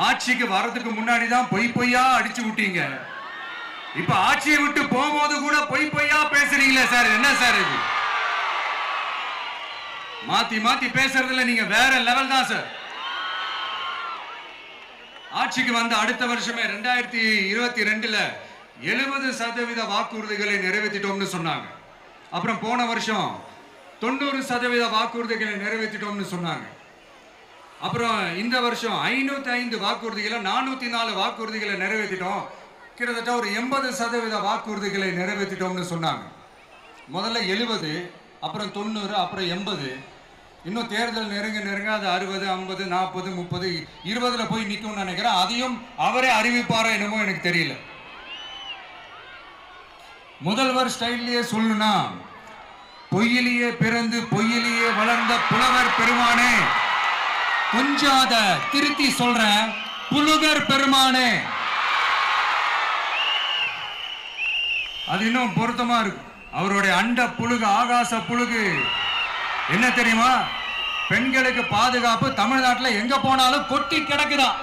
ஆட்சிக்கு வர்றதுக்கு முன்னாடி தான் பொய்யா அடிச்சு விட்டீங்க. இப்ப ஆட்சியை விட்டு போகும்போது கூட பொய்யா பேசுறீங்களே சார், என்ன சார் இது? மாத்தி மாத்தி பேசுறதுல நீங்க வேற லெவல் தான் சார். ஆட்சிக்கு வந்த அடுத்த வருஷமே 2022ல 70% வாக்குறுதிகளை நிறைவேற்றிட்டோம்னு சொன்னாங்க. அப்புறம் போன வருஷம் 90% வாக்குறுதிகளை நிறைவேற்றிட்டோம்னு சொன்னாங்க. அப்புறம் இந்த வருஷம் 505 வாக்குறுதிகளை 404 வாக்குறுதிகளை நிறைவேற்றிட்டோம். கிட்டத்தட்ட ஒரு 80% வாக்குறுதிகளை நிறைவேற்றிட்டோம்னு சொன்னாங்க. முதல்ல 70, அப்புறம் 90, அப்புறம் 80. இன்னும் தேர்தல் நெருங்க அது 60, 50, 40, 30, 20ல போய் நிற்கும்னு நினைக்கிறேன். அதையும் அவரே அறிவிப்பாரோ என்னமோ எனக்கு தெரியல. முதல்வர் ஸ்டைல்லையே சொல்லணும்னா, பொய்யிலேயே பிறந்து பொய்யிலேயே வளர்ந்த புலவர் பெருமானே, கொஞ்சம் அத திருத்தி சொல்றேன், புலுகர் பெருமானே. அது இன்னும் பொருத்தமா இருக்கு. அவருடைய அண்ட புழுகு, ஆகாச புழுகு என்ன தெரியுமா? பெண்களுக்கு பாதுகாப்பு தமிழ்நாட்டில் எங்க போனாலும் கொட்டி கிடக்குதான்.